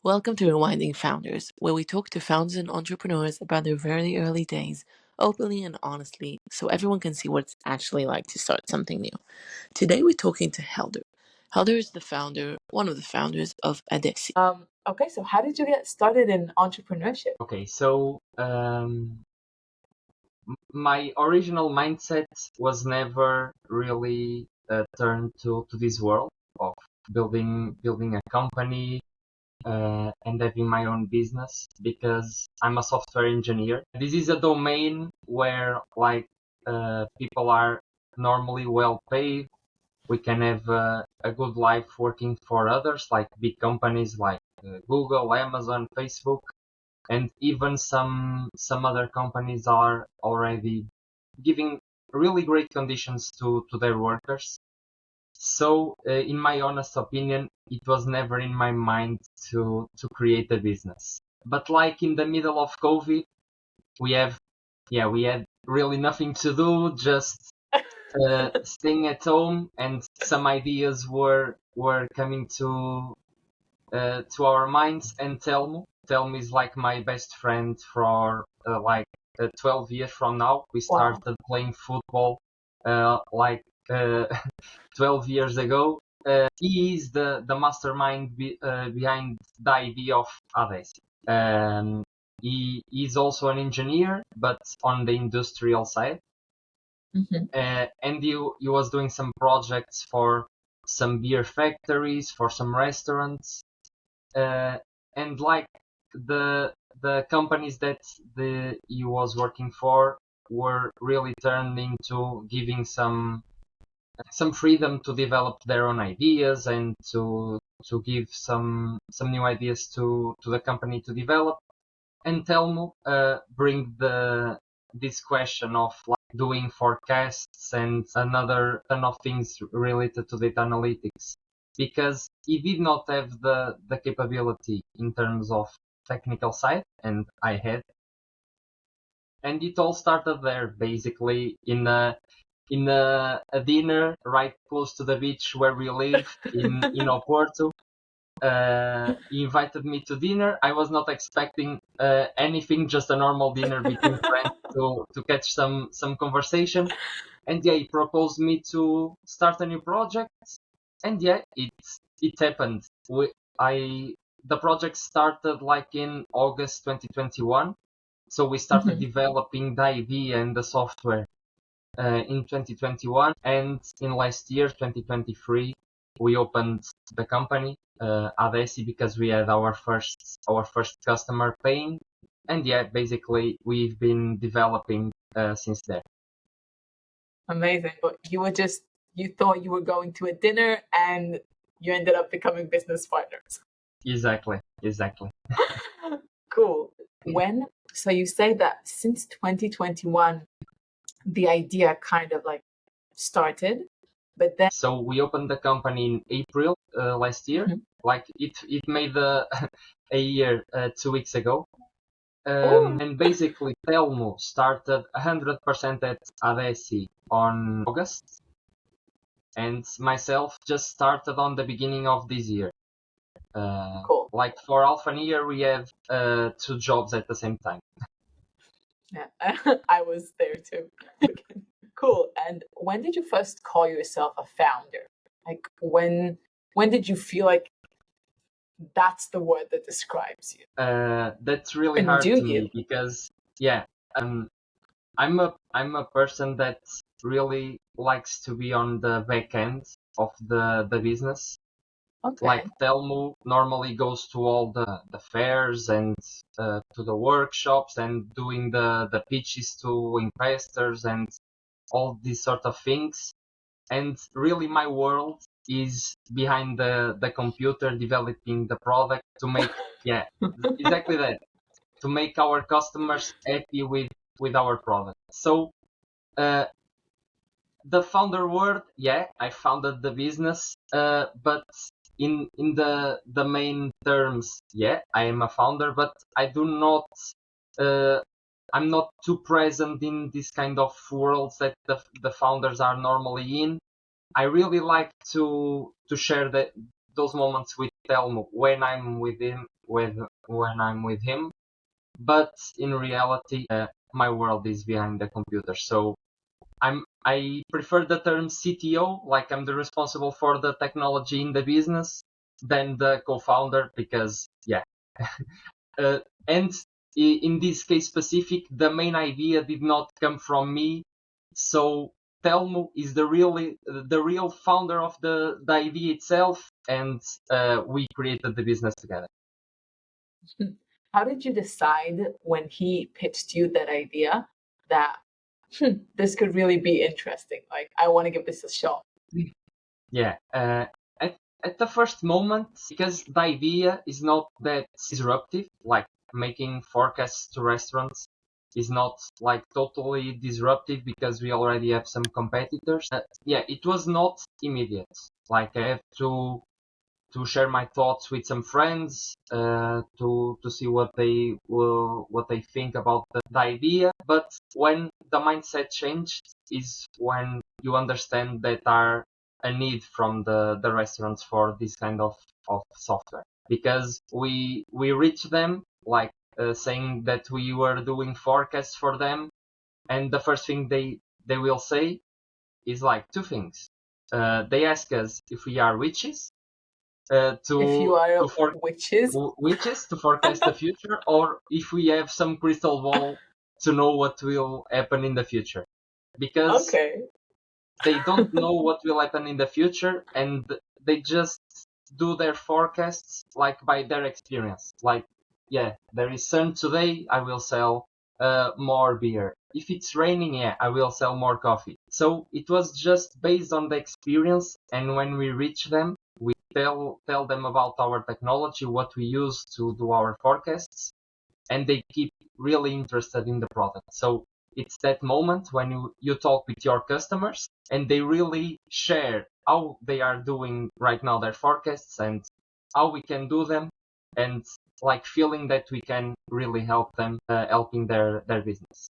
Welcome to Rewinding Founders, where we talk to founders and entrepreneurs about their very early days, openly and honestly, so everyone can see what it's actually like to start something new. Today we're talking to Helder. Helder is one of the founders of ADECI. Okay, so how did you get started in entrepreneurship? Okay, so my original mindset was never really turned to this world of building a company and having my own business because I'm a software engineer. This is a domain where people are normally well paid. We can have a good life working for others, like big companies like Google, Amazon, Facebook, and even some other companies are already giving really great conditions to their workers. So, in my honest opinion, it was never in my mind to create a business. But like in the middle of COVID, we had really nothing to do, just staying at home, and some ideas were coming to our minds. And Telmo is like my best friend for 12 years from now. We Wow. started playing football uh, like uh, 12 years ago. He is the mastermind behind the idea of ADECI. He is also an engineer, but on the industrial side. And he was doing some projects for some beer factories, for some restaurants, and like the companies that he was working for were really turned into giving some freedom to develop their own ideas and to give some new ideas to the company to develop. And Telmo bring this question of like doing forecasts and another ton of things related to data analytics, because he did not have the capability in terms of technical side, and I had. And it all started there, basically in a dinner right close to the beach where we live in Oporto. He invited me to dinner. I was not expecting anything, just a normal dinner between friends to catch some conversation. And yeah, he proposed me to start a new project. And yeah, it happened. The project started like in August 2021. So we started developing the idea and the software in 2021, and in last year, 2023, we opened the company, ADECI, because we had our first customer paying, and yeah, basically we've been developing since then. Amazing. But you thought you were going to a dinner and you ended up becoming business partners. Exactly. Cool. So you say that since 2021, the idea kind of like started, but then. So we opened the company in April last year. Like it made a year 2 weeks ago. And basically, Telmo started 100% at ADECI on August, and myself just started on the beginning of this year. Cool. Like for half a year, we have 2 jobs at the same time. Yeah, I was there too. Cool. And when did you first call yourself a founder? Like when did you feel like that's the word that describes you? That's really And hard do to you? me because I'm a person that really likes to be on the back end of the business. Okay. Like Telmo normally goes to all the fairs and to the workshops and doing the pitches to investors and all these sort of things. And really my world is behind the computer developing the product to make, yeah, exactly that, to make our customers happy with our product. So the founder word, yeah, I founded the business, but in the main terms, yeah, I am a founder, but I do not, I'm not too present in this kind of worlds that the founders are normally in. I really like to share those moments with Telmo when I'm with him, when I'm with him. But in reality, my world is behind the computer. So I prefer the term CTO, like I'm the responsible for the technology in the business, than the co-founder, because yeah. And in this case specific, the main idea did not come from me. So Telmo is the real founder of the idea itself, and we created the business together. How did you decide when he pitched you that idea that this could really be interesting? Like, I want to give this a shot. Yeah. At the first moment, because the idea is not that disruptive, like making forecasts to restaurants is not like totally disruptive because we already have some competitors. Yeah, it was not immediate. Like I have to share my thoughts with some friends, to see what they think about the idea. But when the mindset changed is when you understand that are a need from the restaurants for this kind of software, because we reach them like saying that we were doing forecasts for them, and the first thing they will say is like two things. They ask us if we are witches, If you are for witches. witches to forecast the future, or if we have some crystal ball to know what will happen in the future, because Okay. they don't know what will happen in the future, and they just do their forecasts like by their experience. Like, yeah, there is sun today, I will sell more beer. If it's raining, yeah, I will sell more coffee. So it was just based on the experience, and when we reach them, we tell them about our technology, what we use to do our forecasts, and they keep really interested in the product. So it's that moment when you talk with your customers and they really share how they are doing right now their forecasts and how we can do them, and like feeling that we can really help them, helping their business.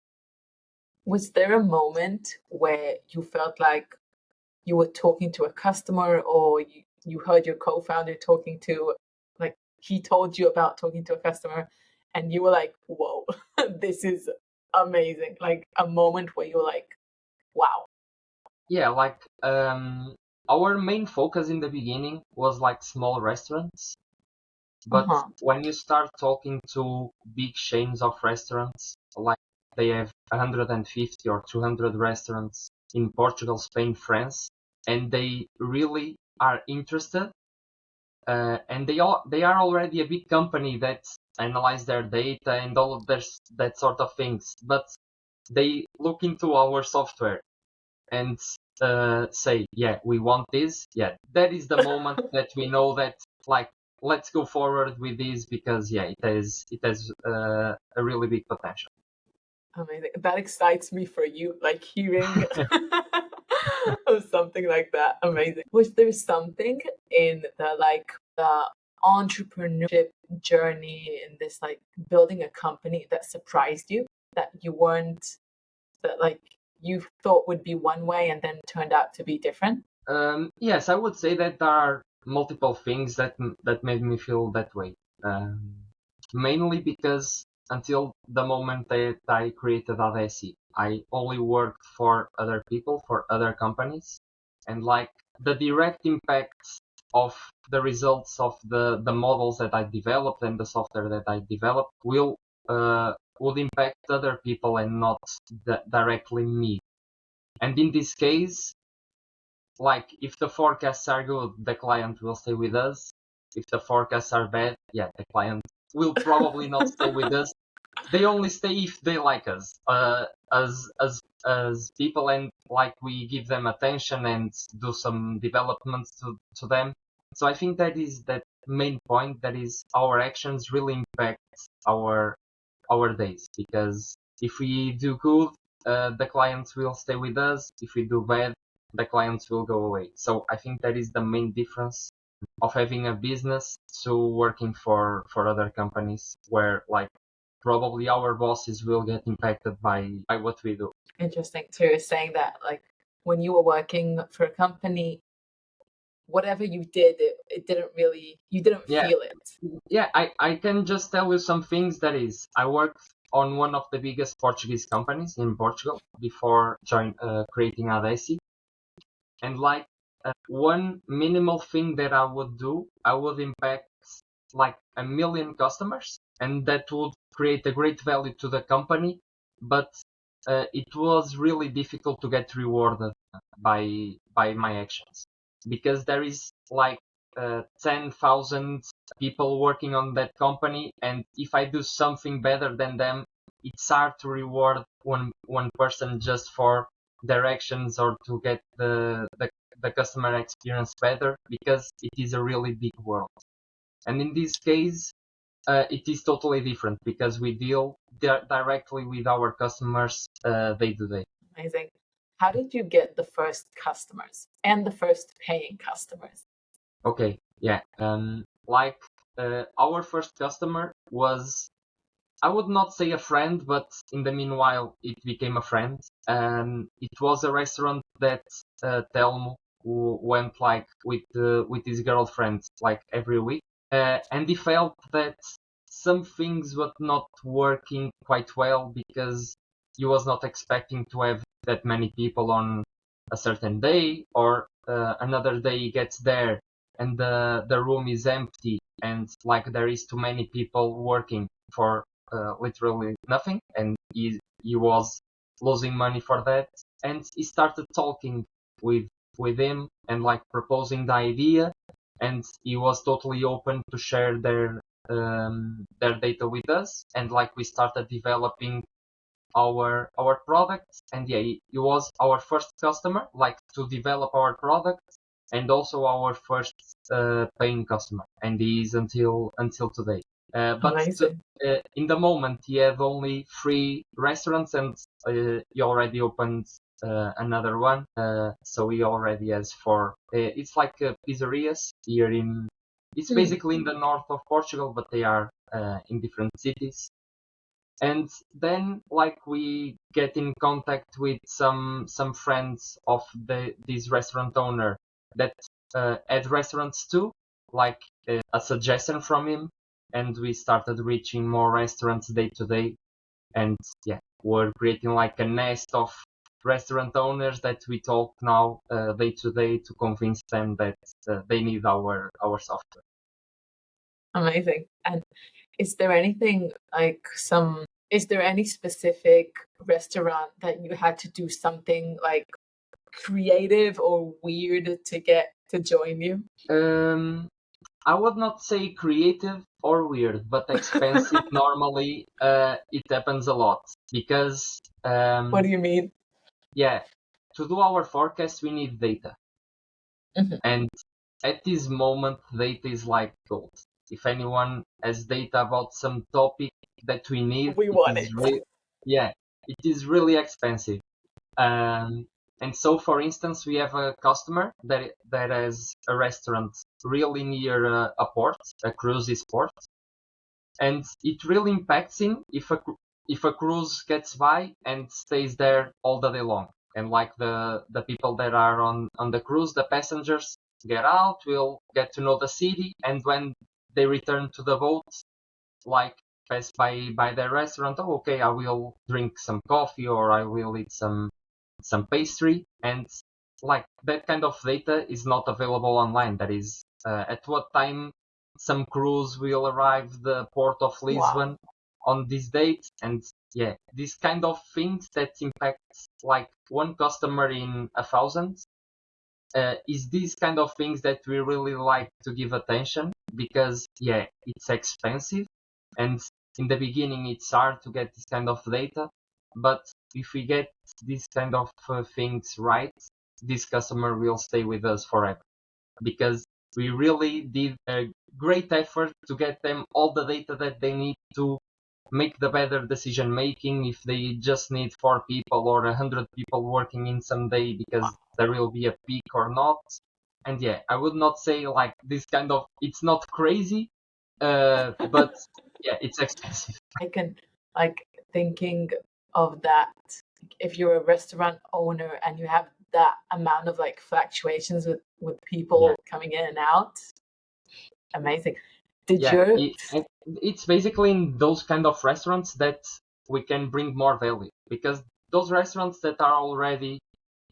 Was there a moment where you felt like you were talking to a customer, or you heard your co-founder talking to, like, he told you about talking to a customer and you were like, whoa, this is amazing? Like a moment where you were like, wow. Yeah, like our main focus in the beginning was like small restaurants. But Uh-huh. when you start talking to big chains of restaurants, like they have 150 or 200 restaurants in Portugal, Spain, France, and they really are interested, and they are already a big company that analyze their data and all of that sort of things. But they look into our software and say, yeah, we want this. Yeah, that is the moment that we know that like let's go forward with this, because yeah, it has a really big potential. Amazing. That excites me for you, like hearing of something like that. Amazing. Was there something in the entrepreneurship journey, in this like building a company, that surprised you, that you weren't, that like you thought would be one way and then turned out to be different? Yes, I would say that there are multiple things that made me feel that way. Mainly because until the moment that I created ADECI, I only worked for other people, for other companies, and like the direct impacts of the results of the models that I developed and the software that I developed would impact other people and not directly me. And in this case, like if the forecasts are good, the client will stay with us. If the forecasts are bad, yeah, the client will probably not stay with us. They only stay if they like us, as people, and like we give them attention and do some developments to them. So I think that is that main point, that is our actions really impact our days, because if we do good, the clients will stay with us. If we do bad, the clients will go away. So I think that is the main difference of having a business to working for other companies, where like probably our bosses will get impacted by what we do. Interesting. So you're saying that like when you were working for a company, whatever you did, it didn't really, you didn't Yeah, feel it. yeah. I can just tell you some things. That is, I worked on one of the biggest Portuguese companies in Portugal before creating ADECI, and like one minimal thing that I would do, I would impact like 1 million customers, and that would create a great value to the company. But it was really difficult to get rewarded by my actions, because there is like 10,000 people working on that company, and if I do something better than them, it's hard to reward one person just for their actions, or to get the customer experience better, because it is a really big world. And in this case, it is totally different, because we deal directly with our customers day to day. Amazing. How did you get the first customers and the first paying customers? Okay, yeah. Our first customer was, I would not say a friend, but in the meanwhile, it became a friend. It was a restaurant that Telmo went like with his girlfriend like every week, and he felt that some things were not working quite well, because he was not expecting to have that many people on a certain day, or another day he gets there and the room is empty, and like there is too many people working for literally nothing, and he was losing money for that. And he started talking with him, and like proposing the idea, and he was totally open to share their data with us, and like we started developing our product. And yeah, he was our first customer, like to develop our product, and also our first paying customer, and he is until today. Amazing. In the moment, he had only 3 restaurants, and he already opened another one. So he already has 4. It's like pizzerias here in. It's basically in the north of Portugal, but they are in different cities. And then like we get in contact with some friends of this restaurant owner that had restaurants too, like a suggestion from him, and we started reaching more restaurants day to day. And yeah, we're creating like a nest of restaurant owners that we talk now day to day, to convince them that they need our software. Amazing. And is there anything like is there any specific restaurant that you had to do something like creative or weird to get to join you? I would not say creative or weird, but expensive. Normally, it happens a lot, because What do you mean? yeah, to do our forecast we need data, and at this moment data is like gold. If anyone has data about some topic that we need, We want it. yeah, it is really expensive. And so, for instance, we have a customer that has a restaurant really near a port, a cruise port, and it really impacts him if a cruise gets by and stays there all the day long. And like the people that are on the cruise, the passengers get out, will get to know the city, and when they return to the boat, like pass by their restaurant, oh, okay, I will drink some coffee, or I will eat some pastry. And like that kind of data is not available online. That is at what time some cruise will arrive the port of Lisbon on this date. And yeah, this kind of things that impacts like one customer in 1,000 is these kind of things that we really like to give attention, because yeah, it's expensive, and in the beginning it's hard to get this kind of data. But if we get these kind of things right, this customer will stay with us forever, because we really did a great effort to get them all the data that they need to make the better decision making, if they just need 4 people or 100 people working in some day, because there will be a peak or not. And yeah, I would not say like this kind of, it's not crazy, but yeah, it's expensive. I can like thinking of that. If you're a restaurant owner and you have that amount of like fluctuations with people coming in and out. Amazing. It's basically in those kind of restaurants that we can bring more value, because those restaurants that are already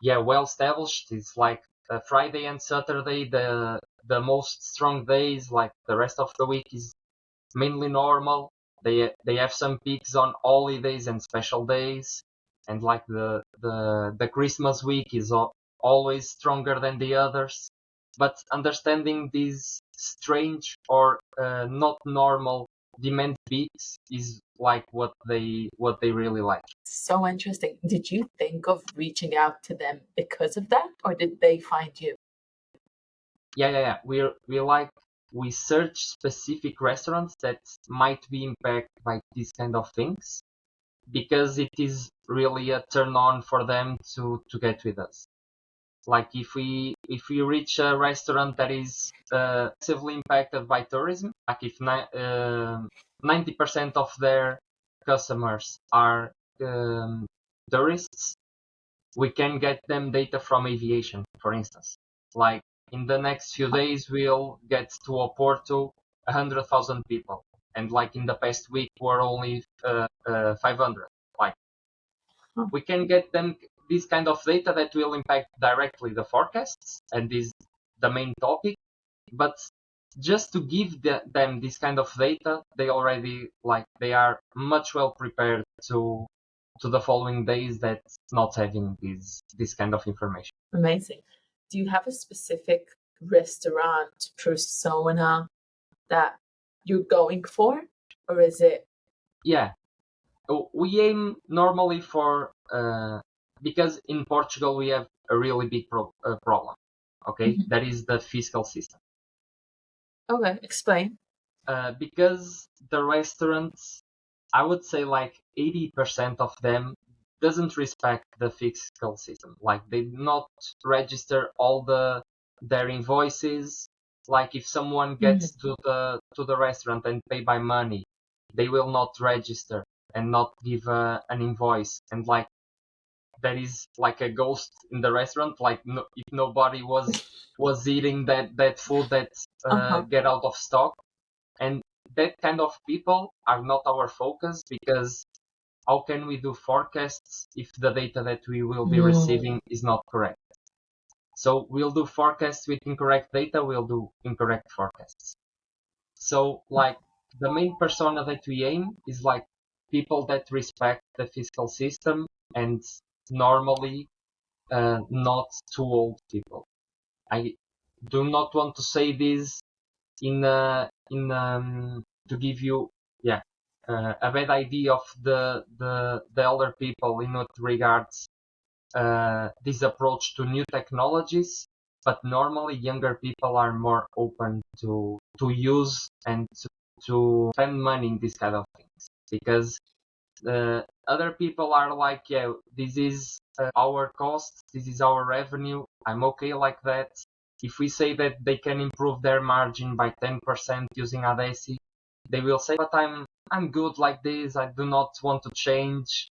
well established, it's like Friday and Saturday the most strong days, like the rest of the week is mainly normal. They have some peaks on holidays and special days, and like the Christmas week is always stronger than the others. But understanding these strange or not normal demand peaks is like what they really like. So interesting. Did you think of reaching out to them because of that, or did they find you? Yeah. We search specific restaurants that might be impacted by these kind of things, because it is really a turn on for them to get with us. Like if we reach a restaurant that is heavily impacted by tourism, like if 90% of their customers are tourists, we can get them data from aviation, for instance. Like in the next few days, we'll get to Oporto 100,000 people, and like in the past week, we're only 500. Like we can get them this kind of data that will impact directly the forecasts, and is the main topic. But just to give them this kind of data, they already they are much well prepared to the following days that's not having this kind of information. Amazing. Do you have a specific restaurant persona that you're going for, or is it? Yeah, we aim normally for because in Portugal we have a really big problem. Okay, that is the fiscal system. Okay, explain. Because the restaurants, I would say like 80% of them doesn't respect the fiscal system. Like they do not register all their invoices. Like if someone gets to the restaurant and pay by money, they will not register and not give an invoice. And like there is like a ghost in the restaurant. Like if nobody was eating that food that get out of stock. And that kind of people are not our focus, because how can we do forecasts if the data that we will be receiving is not correct? So we'll do forecasts with incorrect data, we'll do incorrect forecasts. So like the main persona that we aim is like people that respect the fiscal system, and normally not too old people. I do not want to say this to give you a bad idea of the elder people in what regards this approach to new technologies, but normally younger people are more open to use and to spend money in this kind of things, because other people are like, yeah, this is our cost, this is our revenue, I'm okay like that. If we say that they can improve their margin by 10% using ADECI, they will say, but I'm good like this, I do not want to change.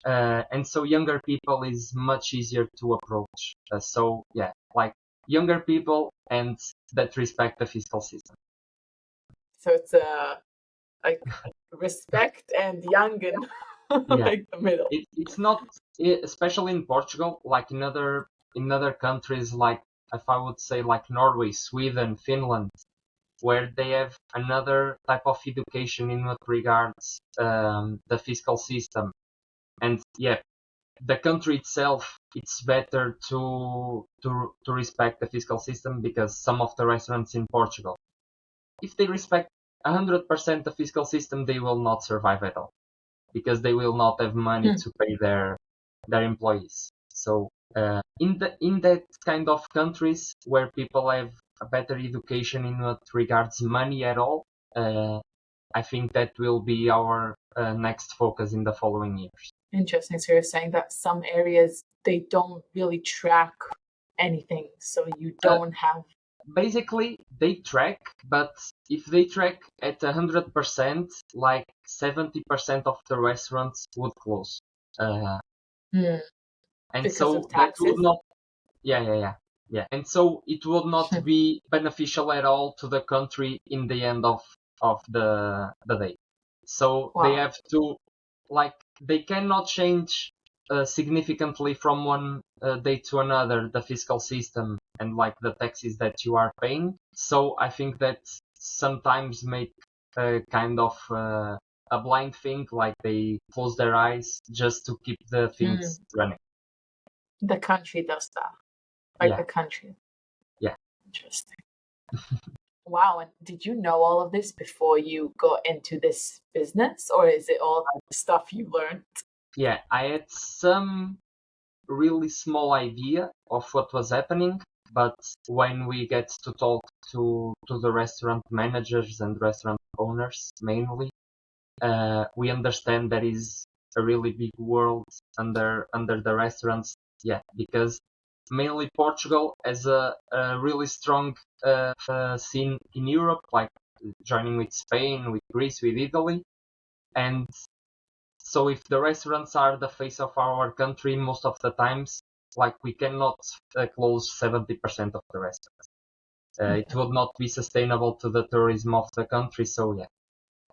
And so younger people is much easier to approach. So yeah, like younger people and that respect the fiscal system. So it's like respect and young and like the middle. It's not, especially in Portugal, like in other countries, like if I would say like Norway, Sweden, Finland, where they have another type of education in what regards the fiscal system. And yeah, the country itself, it's better to respect the fiscal system, because some of the restaurants in Portugal, if they respect 100% the fiscal system, they will not survive at all, because they will not have money to pay their employees. So in that kind of countries where people have a better education in what regards money at all, I think that will be our next focus in the following years. Interesting. So you're saying that some areas they don't really track anything, so you don't have. Basically, they track, but if they track at 100%, like 70% of the restaurants would close. And Because so of that would taxes? not, Yeah. And so it would not be beneficial at all to the country in the end of the day. So they Wow. have to, like, they cannot change significantly from one day to another the fiscal system and like the taxes that you are paying. So I think that sometimes make a kind of a blind thing, like they close their eyes just to keep the things running. The country does that. Like Yeah. the country. Yeah. Interesting. Wow. And did you know all of this before you got into this business, or is it all stuff you learned? Yeah, I had some really small idea of what was happening, but when we get to talk to the restaurant managers and restaurant owners mainly, we understand there is a really big world under the restaurants. Yeah, because mainly Portugal has a really strong scene in Europe, like joining with Spain, with Greece, with Italy, and so if the restaurants are the face of our country, most of the times, like we cannot close 70% of the restaurants. It would not be sustainable to the tourism of the country. So yeah,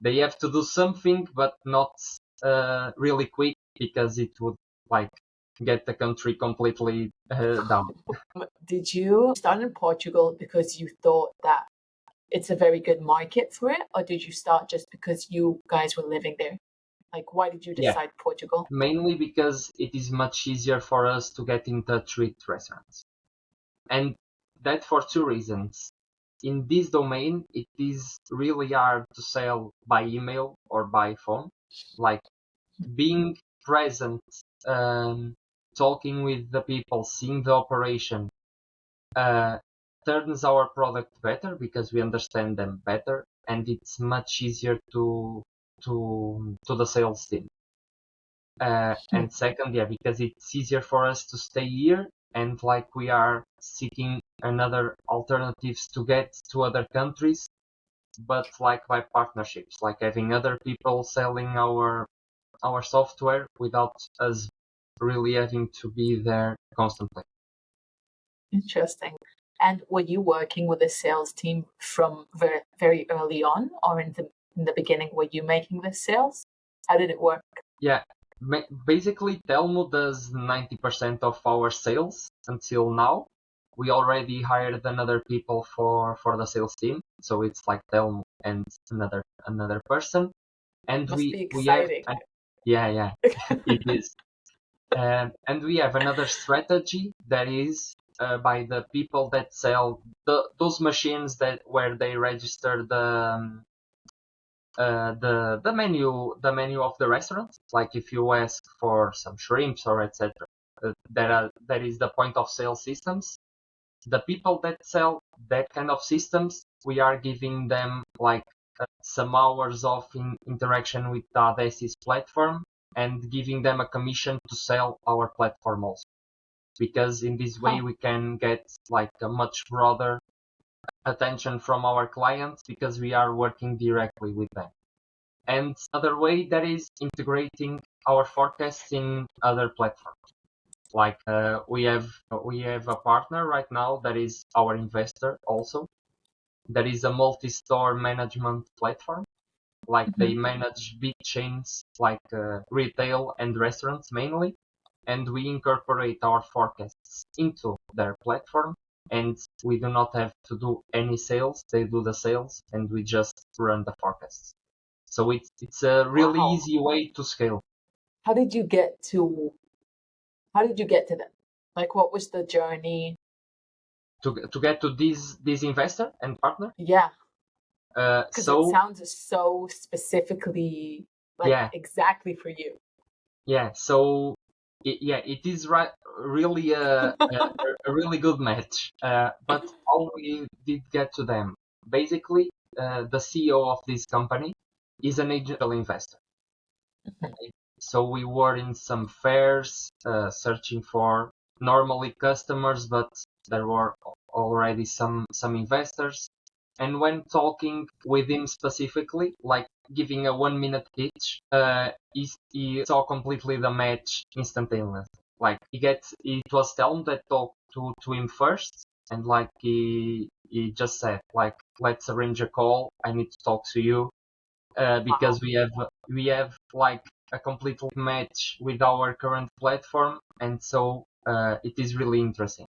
they have to do something, but not really quick because it would like get the country completely down. Did you start in Portugal because you thought that it's a very good market for it, or did you start just because you guys were living there? Like, why did you Yeah, decide Portugal? mainly because it is much easier for us to get in touch with restaurants. And that for two reasons. In this domain, it is really hard to sell by email or by phone. Like being present, talking with the people, seeing the operation, uh, turns our product better because we understand them better, and it's much easier to the sales team. And second, yeah, because it's easier for us to stay here and like we are seeking another alternatives to get to other countries, but like by partnerships, like having other people selling our software without us really having to be there constantly. Interesting. And were you working with a sales team from very, very early on, or in the beginning, were you making the sales? How did it work? Yeah, basically Telmo does 90% of our sales until now. We already hired another people for the sales team, so it's like Telmo and another person. And Must be we have exciting. yeah it is. And we have another strategy that is by the people that sell those machines that where they register the menu of the restaurant. Like if you ask for some shrimps or etc. That is the point of sale systems. The people that sell that kind of systems, we are giving them like some hours of interaction with the ADECI's platform and giving them a commission to sell our platform also. Because in this way we can get like a much broader attention from our clients because we are working directly with them. And another way that is integrating our forecasts in other platforms. Like we have a partner right now that is our investor also. That is a multi-store management platform. Like they manage big chains like retail and restaurants mainly, and we incorporate our forecasts into their platform. And we do not have to do any sales; they do the sales, and we just run the forecasts. So it's a really Wow. easy way to scale. How did you get to them? Like, what was the journey? To get to this investor and partner. Yeah, because it So sounds so specifically like yeah, exactly for you. yeah. So it is really a really good match. But how we did get to them? Basically, the CEO of this company is an angel investor. So we were in some fairs searching for normally customers, but there were already some investors. And when talking with him specifically, like giving a 1 minute pitch, he saw completely the match instantaneously. Like it was Telm that talked to him first, and like he just said like, let's arrange a call. I need to talk to you because we have like a complete match with our current platform, and so it is really interesting.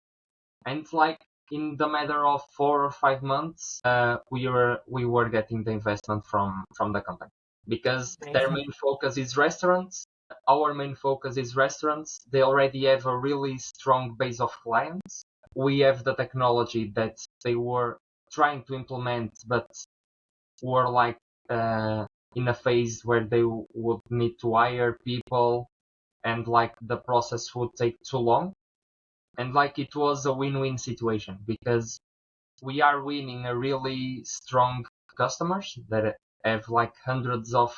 And like in the matter of 4 or 5 months, we were getting the investment from the company because their main focus is restaurants. Our main focus is restaurants. They already have a really strong base of clients. We have the technology that they were trying to implement, but were like in a phase where they would need to hire people, and like the process would take too long. And like it was a win-win situation because we are winning a really strong customers that have like hundreds of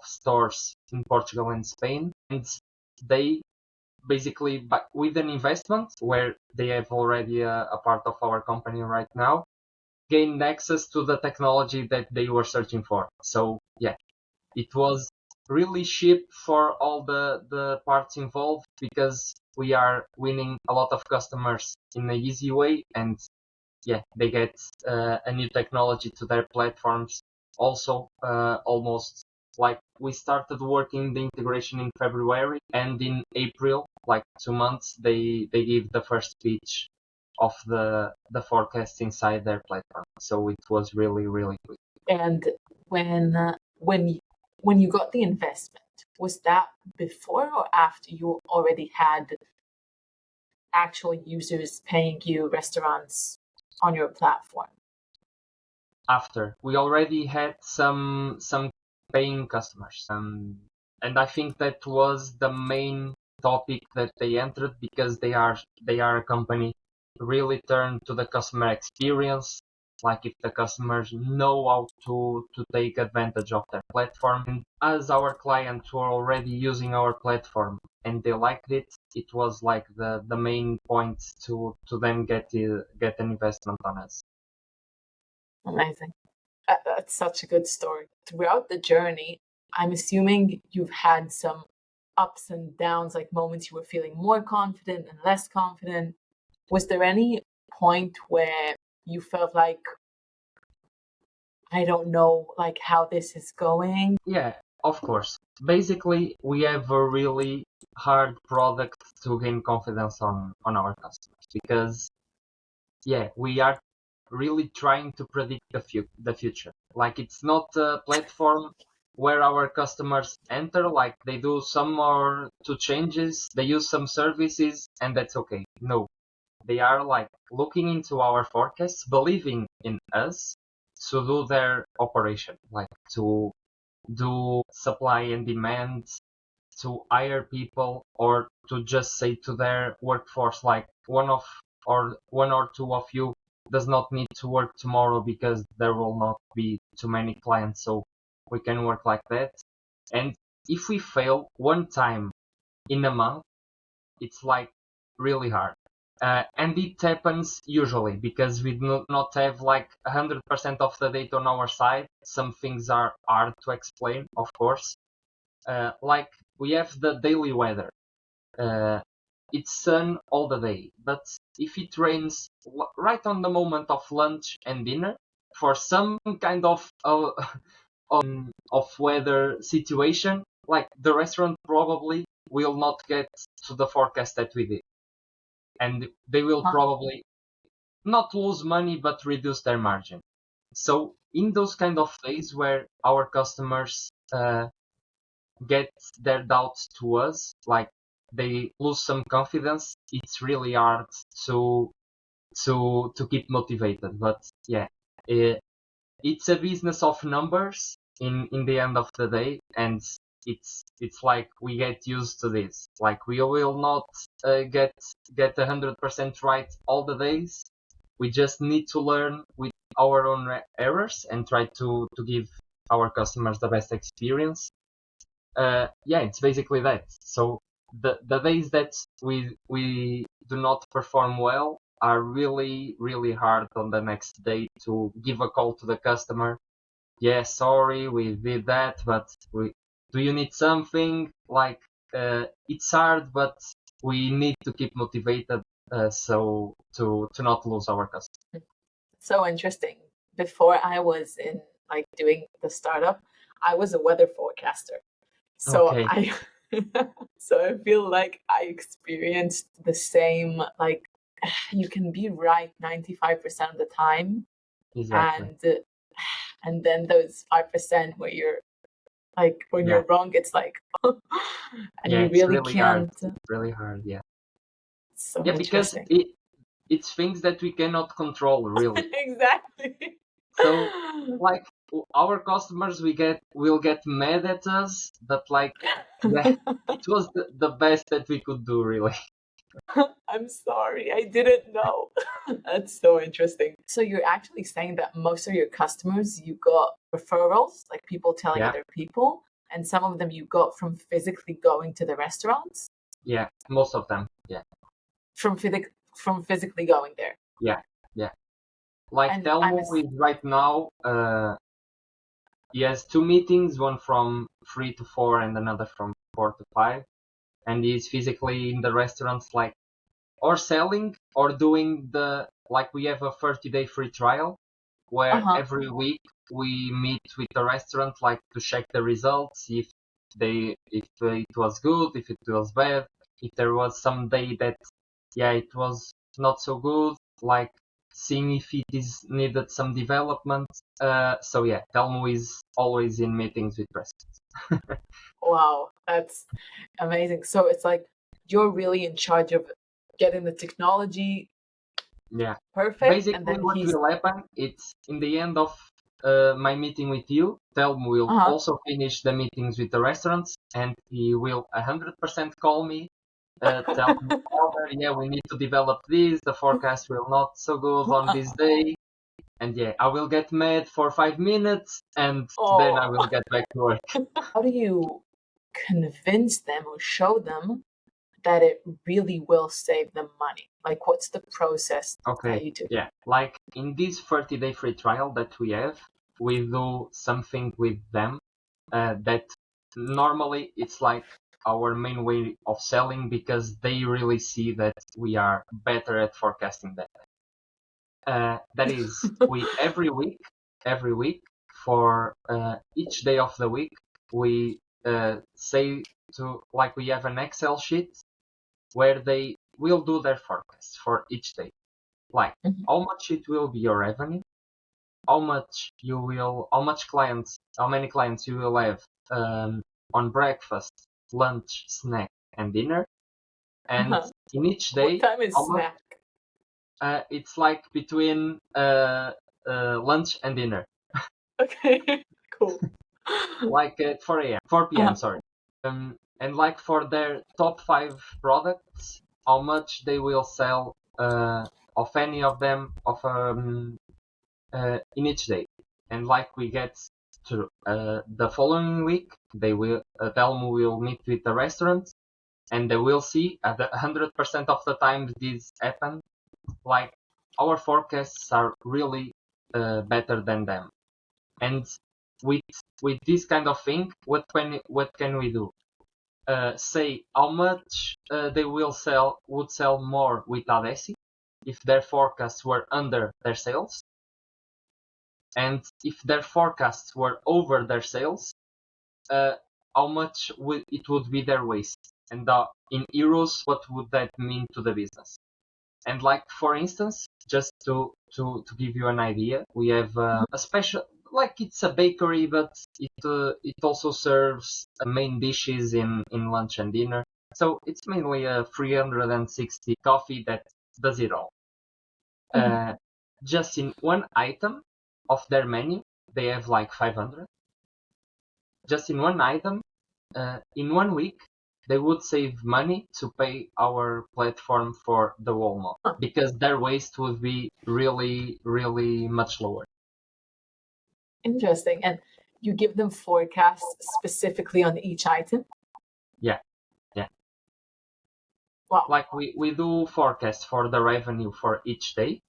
stores in Portugal and Spain, and they basically, but with an investment where they have already a part of our company right now, gained access to the technology that they were searching for. So yeah, it was really cheap for all the parts involved because we are winning a lot of customers in an easy way, and yeah, they get a new technology to their platforms. Also, almost like we started working the integration in February, and in April, like 2 months, they give the first pitch of the forecast inside their platform. So it was really really quick. And when you got the investment, was that before or after you already had actual users paying you, restaurants on your platform? After we already had some paying customers, and I think that was the main topic that they entered because they are a company really turned to the customer experience. Like if the customers know how to take advantage of their platform, and as our clients were already using our platform and they liked it, it was like the main point to then get an investment on us. Amazing. That's such a good story. Throughout the journey, I'm assuming you've had some ups and downs, like moments you were feeling more confident and less confident. Was there any point where you felt like, I don't know, like how this is going? Yeah, of course. Basically, we have a really hard product to gain confidence on our customers because, yeah, we are really trying to predict the future. Like it's not a platform where our customers enter, like they do some or two changes, they use some services, and that's okay. No, they are like looking into our forecasts, believing in us to do their operation, like to do supply and demand, to hire people, or to just say to their workforce like one or two of you does not need to work tomorrow because there will not be too many clients, so we can work like that. And if we fail one time in a month, it's like really hard. And it happens usually because we do not have like 100% of the data on our side. Some things are hard to explain, of course. Like we have the daily weather. Uh, it's sun all the day, but if it rains right on the moment of lunch and dinner, for some kind of weather situation, like the restaurant probably will not get to the forecast that we did, and they will probably not lose money but reduce their margin. So in those kind of days where our customers get their doubts to us, like they lose some confidence, it's really hard to keep motivated. But yeah, it's a business of numbers in the end of the day, and it's like we get used to this. Like we will not get 100% right all the days. We just need to learn with our own errors and try to give our customers the best experience. Yeah, it's basically that. So the days that we do not perform well are really really hard on the next day to give a call to the customer. Yeah, sorry, we did that, but do you need something? Like it's hard, but we need to keep motivated, so to not lose our customers. So interesting. Before I was in like doing the startup, I was a weather forecaster. So Okay, I so I feel like I experienced the same, like you can be right 95% of the time, exactly. and and then those 5% where you're like when Yeah, you're wrong, it's like and yeah, you it's really really hard. can't. It's really hard. Yeah, So yeah, because interesting. it's things that we cannot control really. Exactly. So like our customers will get mad at us, but like yeah, it was the best that we could do really. I'm sorry, I didn't know. That's so interesting. So you're actually saying that most of your customers you got referrals, like people telling Yeah, other people, and some of them you got from physically going to the restaurants, yeah, most of them. Yeah, from physically going there. yeah, yeah. Like And I'm Telmo is right now. He has two meetings, one from 3 to 4 and another from 4 to 5, and he's physically in the restaurants, like or selling or doing the like we have a 30-day free trial where uh-huh. every week we meet with the restaurant like to check the results, if it was good, if it was bad, if there was some day that yeah it was not so good, like seeing if it is needed some development. So yeah, Telmo is always in meetings with restaurants. Wow, that's amazing. So it's like you're really in charge of getting the technology Yeah. perfect, and Basically, then what he's will happen, it's in the end of my meeting with you, Telm will uh-huh. also finish the meetings with the restaurants, and he will 100% call me, tell me, "Elder, yeah, we need to develop this, the forecast will not so good on this day." And yeah, I will get mad for 5 minutes, and then I Oh, will get back to work. how do you convince them or show them that it really will save them money? Like, what's the process that Okay, you do? yeah. Like in this 30-day free trial that we have, we do something with them that normally it's like our main way of selling because they really see that we are better at forecasting that. That is, we every week for each day of the week, we say to like we have an Excel sheet where they will do their forecasts for each day, like Mhm. how much it will be your revenue, how many clients you will have on breakfast, lunch, snack, and dinner, and Uh-huh. in each What day, time is how much snack? it's like between lunch and dinner, Okay, cool. like at 4 a.m., 4 p.m. Uh-huh. Sorry, and like for their top 5 products, how much they will sell of any of them in each day. And like we get to the following week, Telmo will meet with the restaurant, and they will see at 100% of the time this happen. Like our forecasts are really better than them, and with this kind of thing, what can we do? Say how much they would sell more with ADECI if their forecasts were under their sales, and if their forecasts were over their sales, uh, how much it would be their waste, and in euros, what would that mean to the business? And like for instance, just to give you an idea, we have a special, like it's a bakery, but it also serves main dishes in lunch and dinner. So it's mainly a 360 coffee that does it all. Mhm. Uh, just in one item of their menu, they have like 500. Just in one item, in 1 week, they would save money to pay our platform for the whole month Huh. because their waste would be really, really much lower. Interesting. And you give them forecasts specifically on each item? Yeah, yeah. Wow. Like we do forecast for the revenue for each day,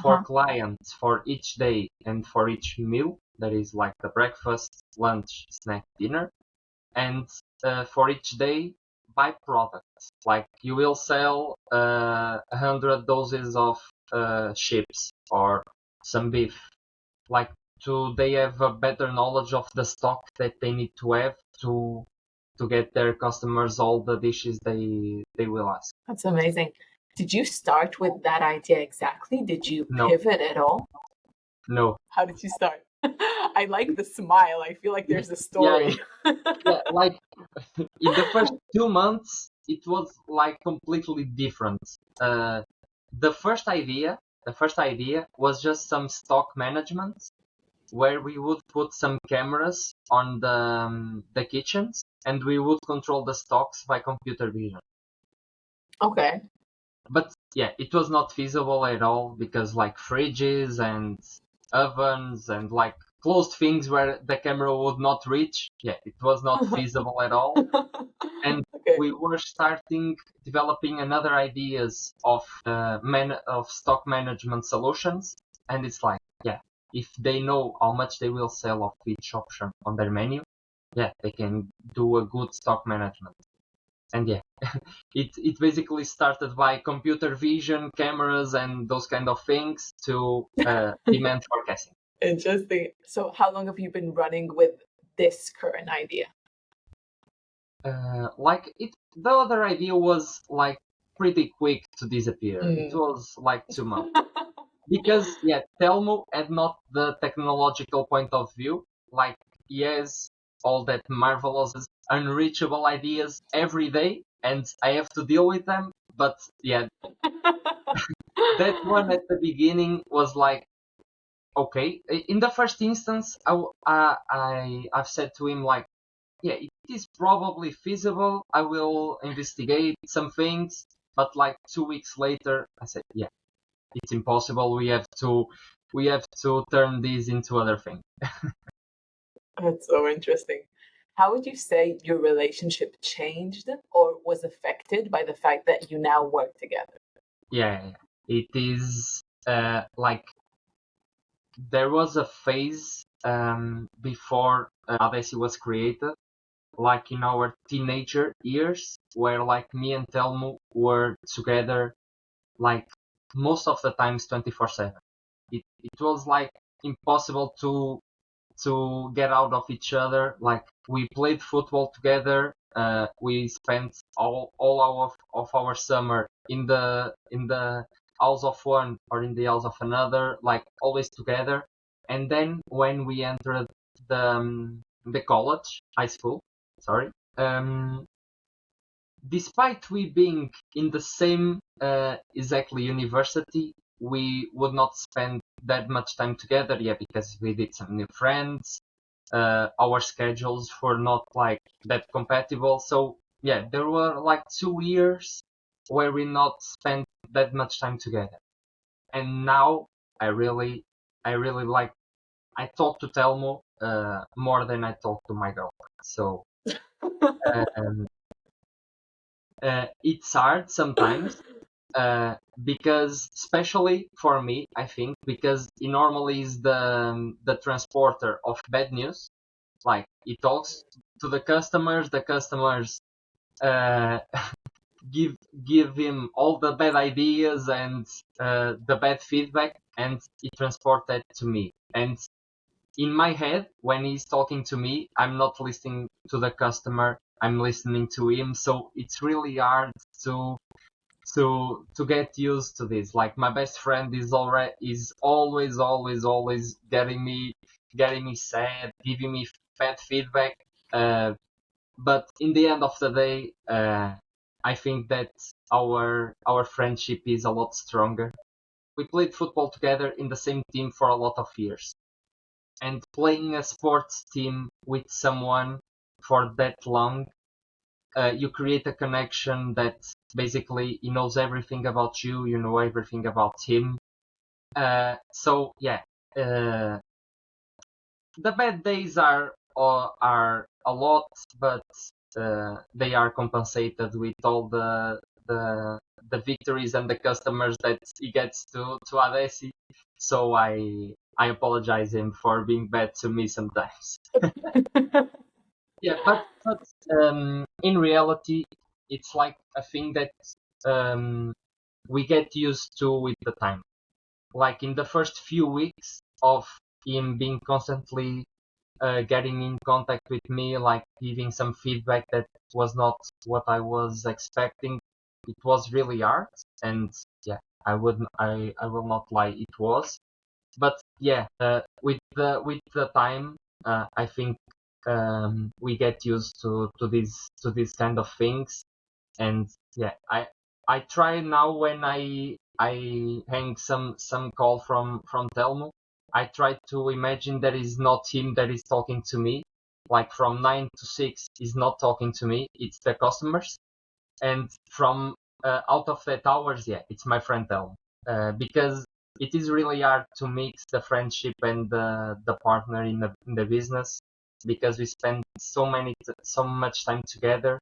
for Uh-huh. clients for each day and for each meal. That is like the breakfast, lunch, snack, dinner. And for each day, byproducts. Like you will sell 100 doses of chips or some beef. Like they have a better knowledge of the stock that they need to have to get their customers all the dishes they will ask. That's amazing. Did you start with that idea exactly? Did you No, pivot at all? no. How did you start? I like the smile. I feel like there's a Yeah, story. yeah. Like in the first 2 months, it was like completely different. The first idea, was just some stock management where we would put some cameras on the kitchens and we would control the stocks by computer vision. Okay. But yeah, it was not feasible at all because like fridges and ovens and like closed things where the camera would not reach. Yeah, it was not feasible at all. And Okay. we were starting developing another ideas of of stock management solutions. And it's like, yeah, if they know how much they will sell of each option on their menu, yeah, they can do a good stock management. And yeah, it basically started by computer vision, cameras, and those kind of things to demand forecasting. Interesting. So how long have you been running with this current idea? The other idea was like pretty quick to disappear. It was like 2 months because yeah, Telmo had not the technological point of view. Like he has all that marvelous, unreachable ideas every day, and I have to deal with them. But yeah, that one at the beginning was like, okay. In the first instance, I've said to him like, yeah, it is probably feasible. I will investigate some things. But like 2 weeks later, I said, yeah, it's impossible. We have to turn this into other thing. That's so interesting. How would you say your relationship changed or was affected by the fact that you now work together? Yeah, it is like there was a phase before ADECI was created, like in our teenager years, where like me and Telmo were together like most of the times 24/7. It was like impossible to get out of each other. Like we played football together. We spent all of our summer in the house of one or in the house of another, like always together. And then when we entered the college, high school, sorry, despite we being in the same exactly university, we would not spend that much time together, yeah, because we did some new friends. Our schedules were not like that compatible. So yeah, there were like 2 years where we not spent that much time together. And now I really like I talk to Telmo more than I talk to my girlfriend. So um, it's hard sometimes because especially for me, I think, because he normally is the transporter of bad news. Like he talks to the customers uh, give give him all the bad ideas and the bad feedback, and he transports that to me. And in my head, when he's talking to me, I'm not listening to the customer. I'm listening to him. So it's really hard to get used to this. Like my best friend is always getting me sad, giving me bad feedback. But in the end of the day, I think that our friendship is a lot stronger. We played football together in the same team for a lot of years, and playing a sports team with someone for that long, you create a connection that basically he knows everything about you, you know everything about him. So yeah, the bad days are a lot, but they are compensated with all the victories and the customers that he gets to ADECI. So I apologize him for being bad to me sometimes. Yeah, but in reality, it's like a thing that we get used to with the time. Like in the first few weeks of him being constantly getting in contact with me, like giving some feedback that was not what I was expecting, it was really hard. And yeah, I will not lie, it was. But yeah, with the time, I think we get used to these kind of things. And yeah, I try now when I hang some call from Telmo, I try to imagine that is not him that is talking to me. Like from 9 to 6 is not talking to me, it's the customers. And from out of that hours, yeah, it's my friend Telmo. Because it is really hard to mix the friendship and the partner in the business, because we spend so much time together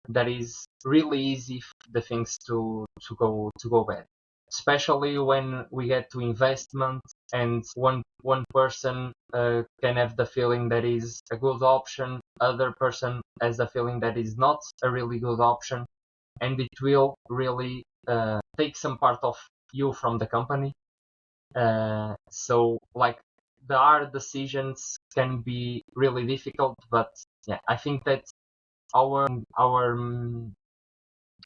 that is really easy the things to go bad, especially when we get to investment and one person can have the feeling that is a good option, other person has the feeling that is not a really good option, and it will really take some part of you from the company. So like the hard decisions can be really difficult, but yeah, I think that our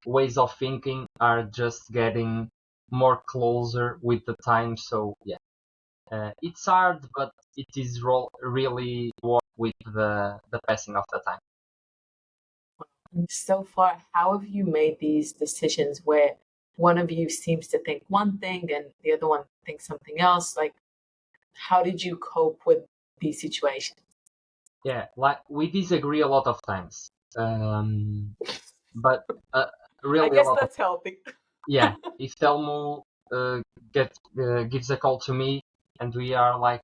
ways of thinking are just getting more closer with the time. So yeah, it's hard, but it is really work with the passing of the time. So far, how have you made these decisions where one of you seems to think one thing and the other one thinks something else? Like, how did you cope with these situations? Yeah, like we disagree a lot of times, but I really a guess lot of. that's healthy. Yeah, if Telmo gives a call to me and we are like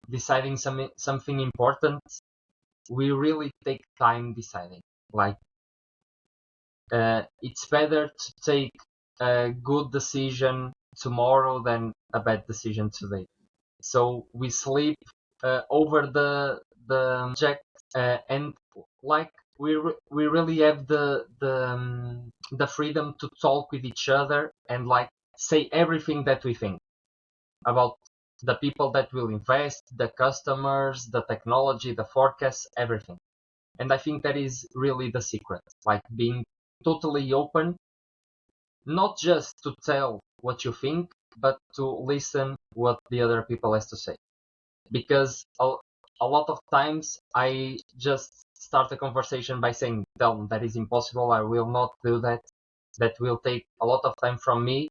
deciding something important, we really take time deciding. Like it's better to take a good decision tomorrow than a bad decision today. So we sleep over the project, and like we really have the freedom to talk with each other and like say everything that we think about the people that will invest, the customers, the technology, the forecasts, everything. And I think that is really the secret, like being totally open, not just to tell what you think, but to listen what the other people has to say. Because a lot of times I just start a conversation by saying, tell them that is impossible, I will not do that. That will take a lot of time from me.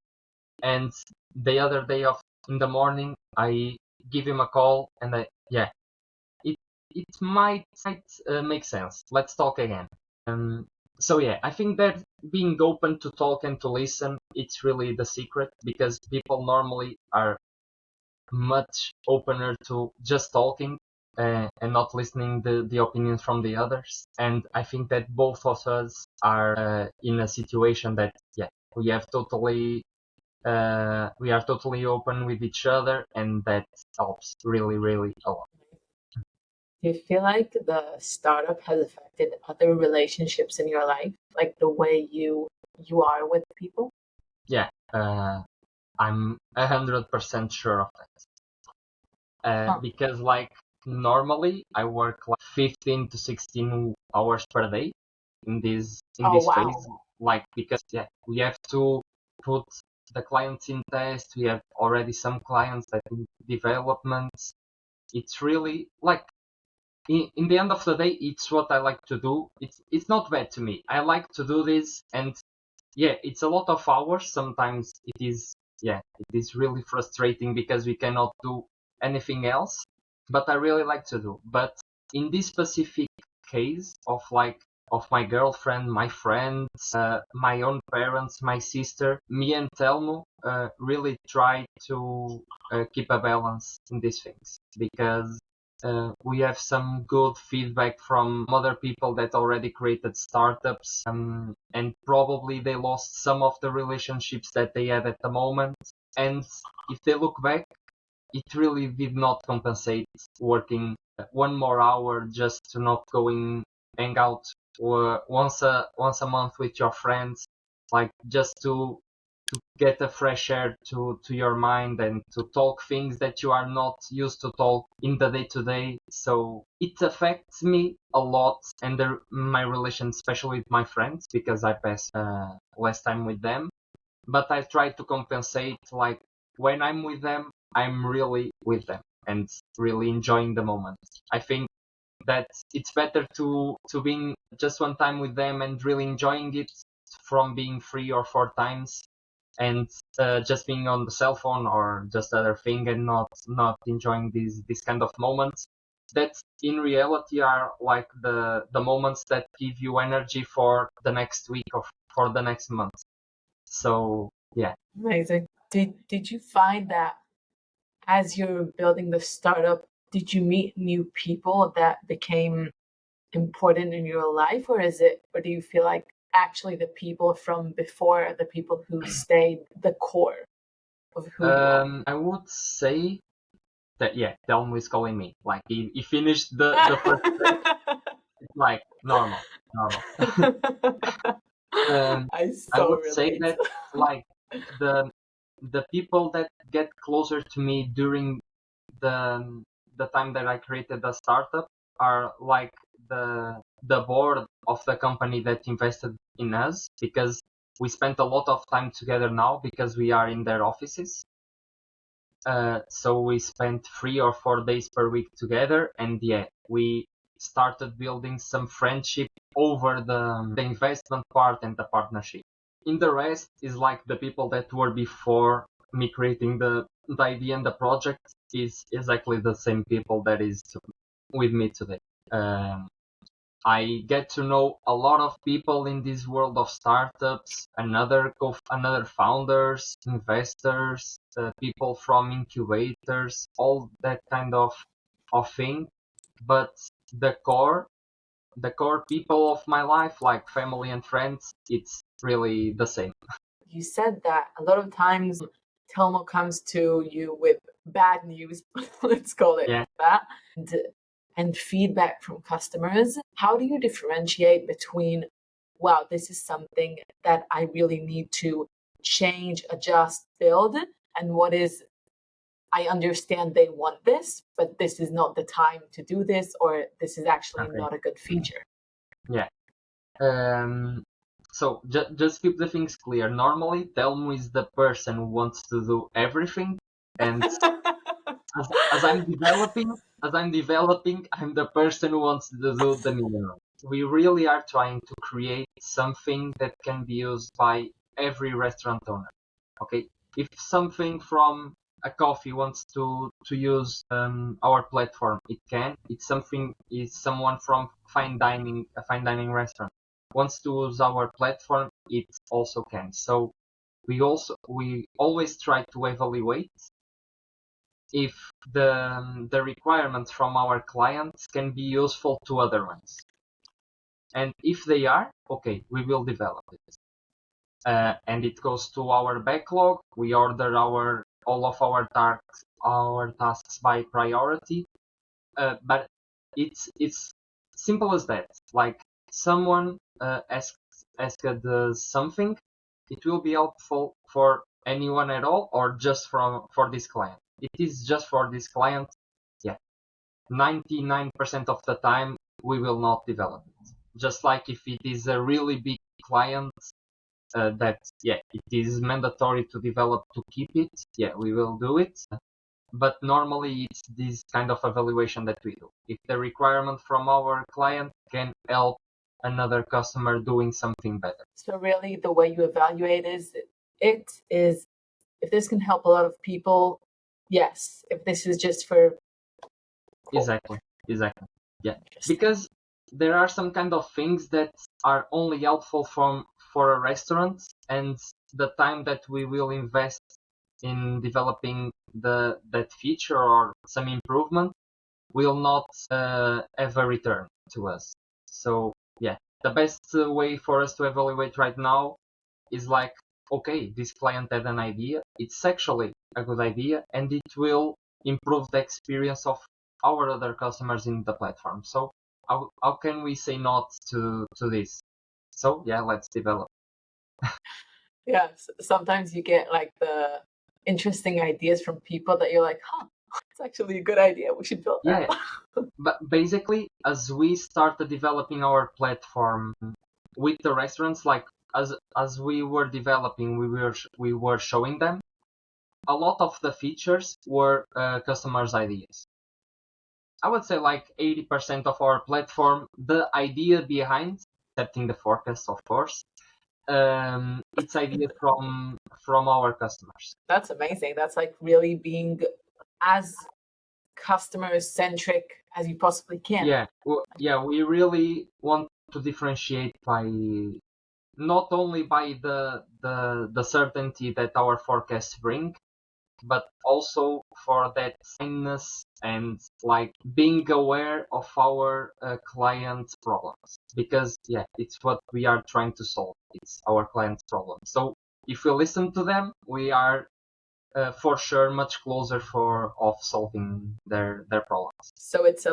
And the other day of in the morning, I give him a call and yeah, it might make sense. Let's talk again. So yeah, I think that being open to talk and to listen, it's really the secret, because people normally are much opener to just talking and not listening the opinions from the others. And I think that both of us are in a situation that yeah, we have totally we are totally open with each other, and that helps really a lot. Do you feel like the startup has affected other relationships in your life, like the way you are with people? Yeah, I'm 100% sure of that. Because like normally I work like 15 to 16 hours per day in this Oh, phase, wow. like because yeah, we have to put the clients in test. We have already some clients that in developments. It's really like in the end of the day, it's what I like to do. It's not bad to me. I like to do this, and yeah, it's a lot of hours. Sometimes it is, yeah, it is really frustrating because we cannot do anything else, but I really like to do. But in this specific case of like of my girlfriend, my friends, my own parents, my sister, me and Telmo really try to keep a balance in these things, because we have some good feedback from other people that already created startups, and probably they lost some of the relationships that they had at the moment. And if they look back, it really did not compensate working one more hour just to not going hang out once a month with your friends, like just to get a fresh air to your mind and to talk things that you are not used to talk in the day to day. So it affects me a lot, and my relation, especially with my friends, because I pass less time with them. But I try to compensate, like when I'm with them, I'm really with them and really enjoying the moment. I think that it's better to being just one time with them and really enjoying it from being 3 or 4 times and just being on the cell phone or just other thing and not enjoying these kind of moments that in reality are like the moments that give you energy for the next week or for the next month. So yeah. Amazing. Did you find that as you're building the startup, did you meet new people that became important in your life, or do you feel like actually the people from before are the people who stayed the core of who you are? I would say that yeah, Telmo is calling me. Like he finished the first stage. It's like normal. I I so would say relate. that like the people that get closer to me during the time that I created the startup are like the board of the company that invested in us, because we spent a lot of time together now because we are in their offices. So we spent 3 or 4 days per week together, and yeah, we started building some friendship over the investment part and the partnership. In the rest is like the people that were before me creating the idea and the project is exactly the same people that is with me today. Um, I get to know a lot of people in this world of startups, another founders, investors, people from incubators, all that kind of thing. But the core people of my life, like family and friends, it's really the same. You said that a lot of times Telmo comes to you with bad news, let's call it Yeah. that, and feedback from customers. How do you differentiate between, wow, this is something that I really need to change, adjust, build, and what is, I understand they want this, but this is not the time to do this, or this is actually Okay. not a good feature? Yeah. So just keep the things clear. Normally, Telmo is the person who wants to do everything, and as I'm developing, I'm the person who wants to do the minimum. We really are trying to create something that can be used by every restaurant owner. Okay, if something from a coffee wants to use our platform, it can. It's something is someone from a fine dining restaurant wants to use our platform, it also can. So we always try to evaluate if the requirements from our clients can be useful to other ones. And if they are, okay, we will develop it. And it goes to our backlog. We order all of our tasks by priority. But it's simple as that. Like someone asked something, it will be helpful for anyone at all, or just for this client. It is just for this client. Yeah, 99% of the time we will not develop it. Just like if it is a really big client that yeah, it is mandatory to develop to keep it. Yeah, we will do it. But normally it's this kind of evaluation that we do. If the requirement from our client can help another customer doing something better. So really the way you evaluate is if this can help a lot of people, yes. If this is just for, cool. Exactly. Yeah. Because there are some kind of things that are only helpful for a restaurant, and the time that we will invest in developing that feature or some improvement will not have a return to us. So yeah, the best way for us to evaluate right now is like, okay, this client had an idea, it's actually a good idea, and it will improve the experience of our other customers in the platform. So how can we say not to this? So yeah, let's develop. Yeah, sometimes you get like the interesting ideas from people that you're like, huh, it's actually a good idea. We should build that. Yeah, but basically, as we started developing our platform with the restaurants, like as we were developing, we were showing them a lot of the features were customers' ideas. I would say like 80% of our platform, the idea behind, setting the forecast, of course, it's idea from our customers. That's amazing. That's like really being as customer centric as you possibly can. Yeah, we really want to differentiate by not only by the certainty that our forecasts bring, but also for that kindness and like being aware of our clients' problems, because yeah, it's what we are trying to solve. It's our clients' problems. So if we listen to them, we are for sure much closer of solving their problems. So it's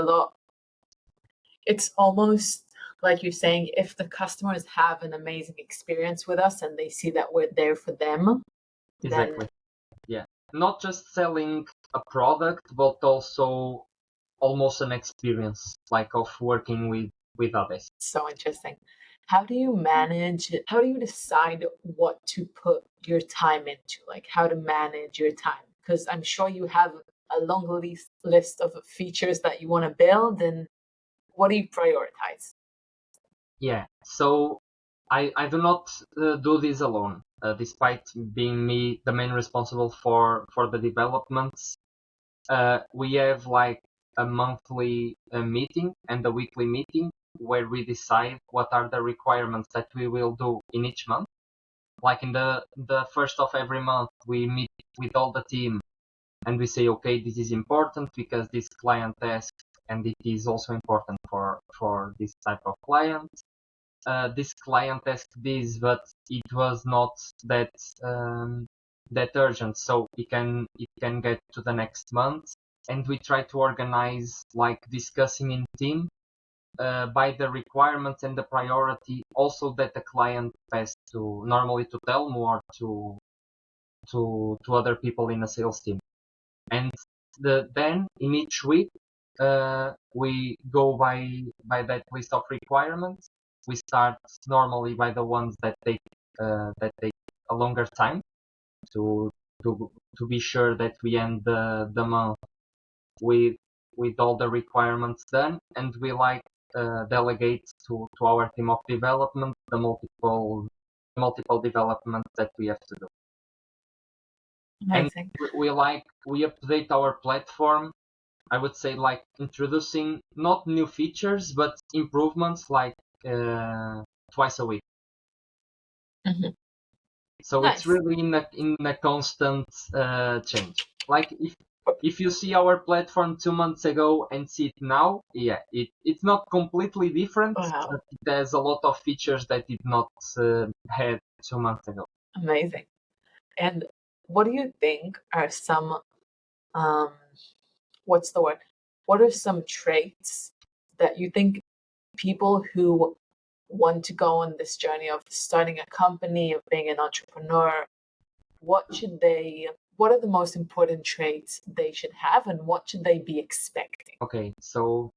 almost like you're saying, if the customers have an amazing experience with us and they see that we're there for them, Exactly. then Yeah, not just selling a product, but also almost an experience like of working with others. So interesting. How do you decide what to put your time into? Like how to manage your time? Because I'm sure you have a long list of features that you want to build, and what do you prioritize? Yeah, so I do not do this alone, despite being me the main responsible for the developments. We have like a monthly meeting and a weekly meeting where we decide what are the requirements that we will do in each month. Like in the first of every month, we meet with all the team and we say, okay, this is important because this client asked, and it is also important for this type of client. This client asked this, but it was not that that urgent, so it can get to the next month. And we try to organize like discussing in team by the requirements and the priority, also that the client has to normally to tell more to other people in a sales team. And then in each week we go by that list of requirements. We start normally by the ones that take a longer time to to be sure that we end the month with all the requirements done, and we like delegate to our team of development the multiple developments that we have to do. Amazing. And we update our platform, I would say, like introducing not new features but improvements like twice a week. Mhm. So Nice. it's really in a constant change. Like if you see our platform 2 months ago and see it now, yeah, it's not completely different, Wow. but it has a lot of features that it not had 2 months ago. Amazing. And what do you think are some what's the word? What are some traits that you think people who want to go on this journey of starting a company, of being an entrepreneur, what are the most important traits they should have, and what should they be expecting? Okay, so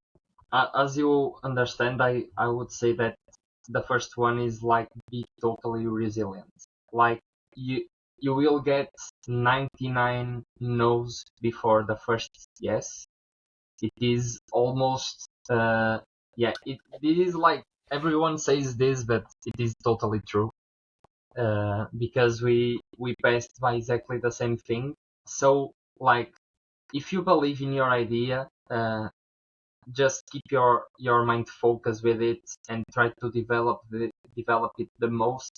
as you understand, I would say that the first one is like be totally resilient. Like you will get 99 no's before the first yes. It is almost yeah. It is like everyone says this, but it is totally true. Because we passed by exactly the same thing. So like if you believe in your idea, just keep your mind focused with it and try to develop it the most.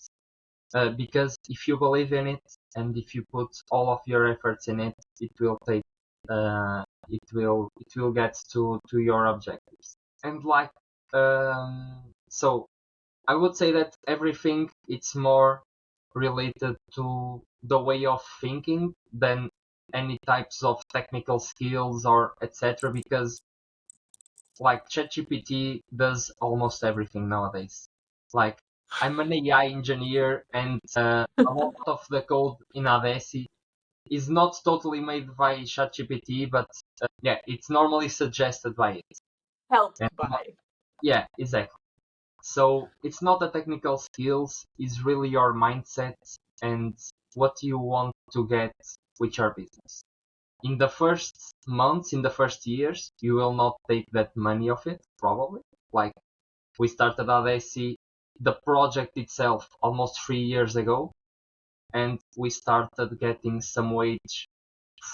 Because if you believe in it and if you put all of your efforts in it, it will take it will get to your objectives. And like so I would say that everything it's more related to the way of thinking than any types of technical skills or etc. Because like ChatGPT does almost everything nowadays. Like I'm an AI engineer, and a lot of the code in ADECI is not totally made by ChatGPT, but yeah, it's normally suggested by it. Helped And, by. yeah, exactly. So it's not the technical skills, it's really your mindset and what you want to get with your business. In the first months, in the first years, you will not take that money of it, probably. Like we started ADECI, the project itself, almost 3 years ago, and we started getting some wage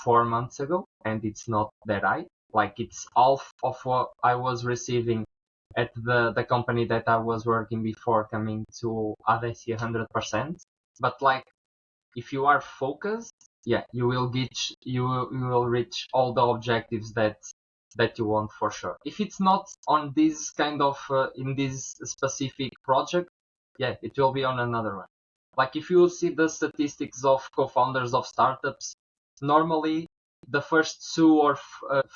4 months ago, and it's not that high. Like it's half of what I was receiving at the company that I was working before coming to ADECI 100%. But like if you are focused, yeah, you will reach all the objectives that you want for sure. If it's not on this kind of in this specific project, yeah, it will be on another one. Like if you see the statistics of co-founders of startups, normally the first two or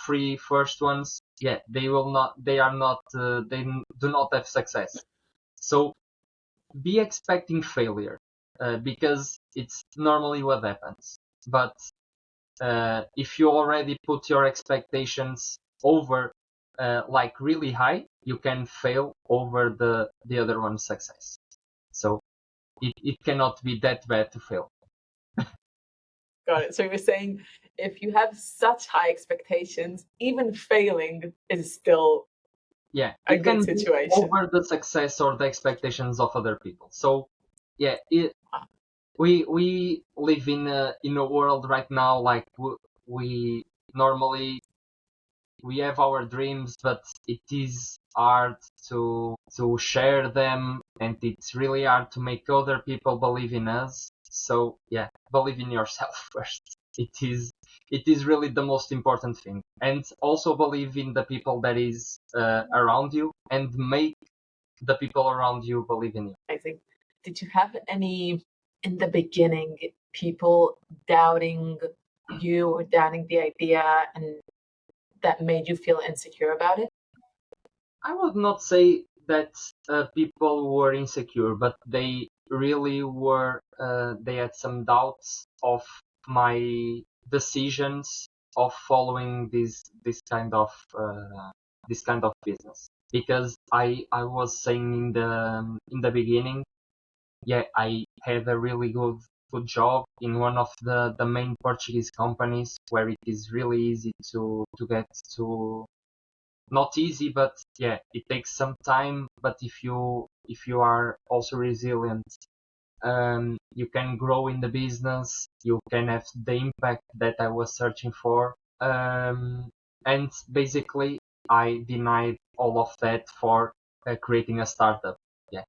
three first ones, yeah, they do not have success. So be expecting failure because it's normally what happens. But if you already put your expectations over like really high, you can fail over the other one's success. So it cannot be that bad to fail. Got it. So you're saying if you have such high expectations, even failing is still Yeah, a it good can be situation. over the success or the expectations of other people. So yeah, we live in a world right now like we normally we have our dreams, but it is hard to share them, and it's really hard to make other people believe in us. So yeah, believe in yourself first. It is really the most important thing, and also believe in the people that is around you, and make the people around you believe in you. I think. Did you have any in the beginning people doubting you or doubting the idea and that made you feel insecure about it? I would not say that people were insecure, but they really were. They had some doubts of my decisions of following this kind of business. Because I was saying in the beginning, yeah, I had a really good job in one of the main Portuguese companies where it is really easy to get to, not easy, but yeah, it takes some time. But if you are also resilient, you can grow in the business. You can have the impact that I was searching for. And basically, I denied all of that for creating a startup. Yeah,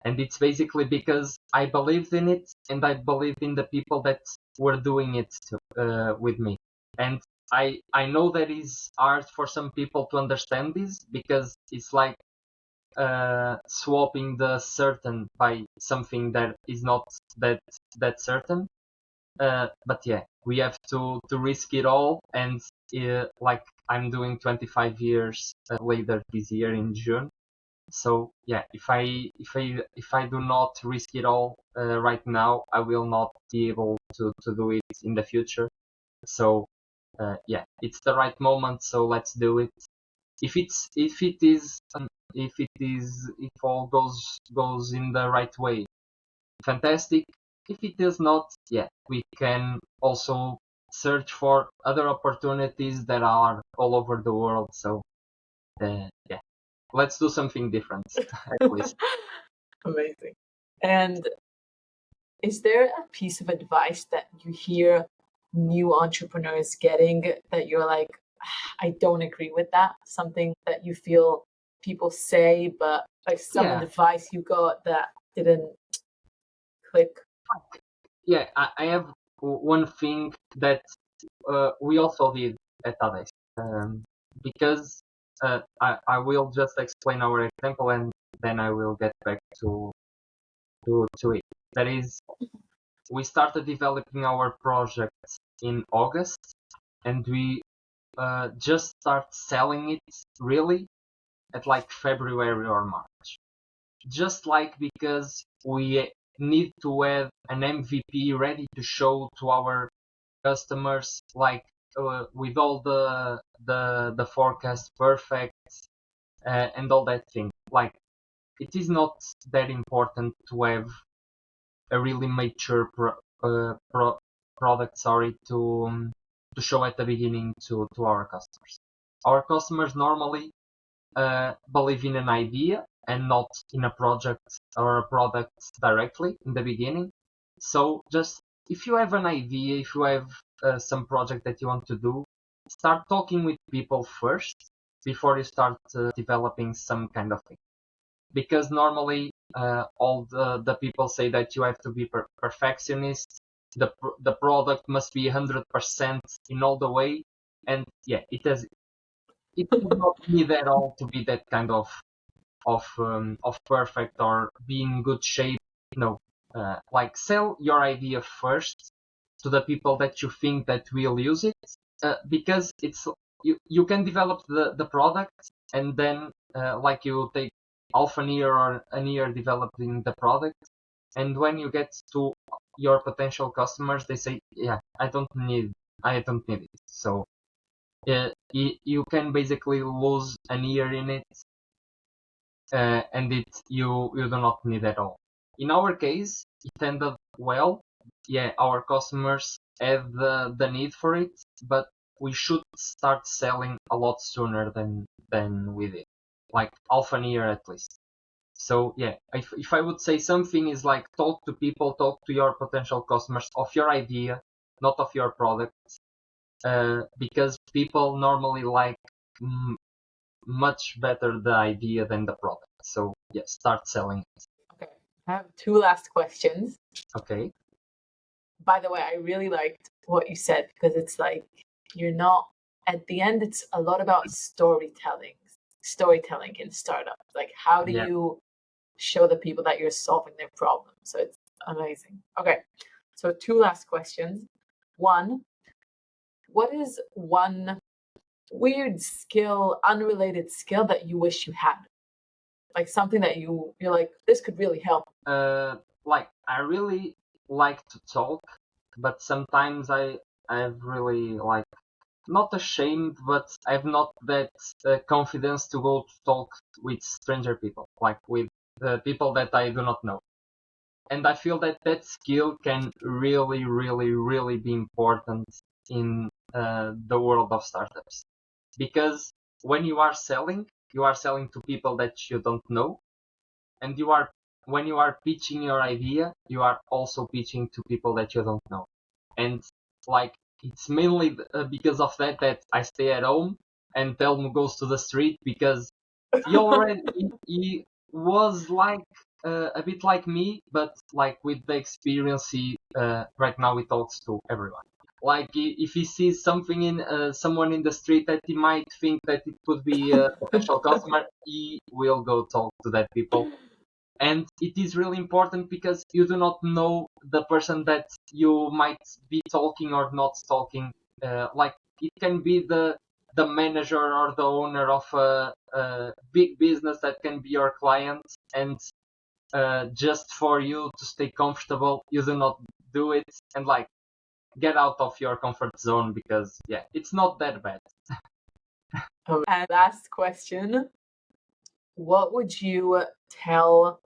and it's basically because I believed in it, and I believed in the people that were doing it with me. And I know that is hard for some people to understand this, because it's like swapping the certain by something that is not that certain. But yeah, we have to risk it all, and like I'm doing 25 years later this year in June. So yeah, if I do not risk it all right now, I will not be able to do it in the future. So yeah, it's the right moment. So let's do it. If all goes in the right way, fantastic. If it does not, yeah, we can also search for other opportunities that are all over the world. So yeah, let's do something different at least. Amazing. And is there a piece of advice that you hear new entrepreneurs getting that you're like, I don't agree with that? Something that you feel people say, but like some Yeah, advice you got that didn't click? yeah. I have one thing that we also did at ADEC, because I will just explain our example, and then I will get back to it. That is, we started developing our project in August, and we just start selling it really at like February or March. Just like because we need to have an MVP ready to show to our customers, like with all the forecast perfect and all that thing. Like it is not that important to have a really mature product, sorry, to show at the beginning to our customers. Our customers normally believe in an idea and not in a project or a product directly in the beginning. So just if you have an idea, if you have some project that you want to do, start talking with people first before you start developing some kind of thing. Because normally all the people say that you have to be perfectionist, the product must be 100% in all the way, and yeah, it does not need at all to be that kind of perfect or be in good shape. No, like sell your idea first to the people that you think that will use it, because it's you can develop the product and then like you take half an year or a year developing the product, and when you get to your potential customers, they say, yeah, I don't need it. So you can basically lose a year in it, and you do not need at all. In our case, it ended well. Yeah, our customers have the need for it, but we should start selling a lot sooner than we did, like half a year at least. So yeah, if I would say something is like talk to people, talk to your potential customers of your idea, not of your product, because people normally like much better the idea than the product. So yeah, start selling it. Okay, I have two last questions. Okay. By the way, I really liked what you said because it's like you're not at the end. It's a lot about storytelling in startups. Like how do you show the people that you're solving their problem? So it's amazing. Okay, so two last questions. One, what is one weird skill, unrelated skill that you wish you had? Like something that you're like, this could really help. Like I really like to talk, but sometimes I've really like not ashamed, but I've not that confidence to go to talk with stranger people, like with people that I do not know. And I feel that that skill can really, really, really be important in the world of startups. Because when you are selling to people that you don't know, and when you are pitching your idea, you are also pitching to people that you don't know. And like it's mainly because of that I stay at home and Telmo goes to the street, because he was like a bit like me, but like with the experience right now he talks to everyone. Like if he sees something in someone in the street that he might think that it could be a potential customer, he will go talk to that people. And it is really important because you do not know the person that you might be talking or not talking. Like it can be the manager or the owner of a big business that can be your client, and just for you to stay comfortable, you do not do it, and like get out of your comfort zone, because yeah, it's not that bad. And last question, what would you tell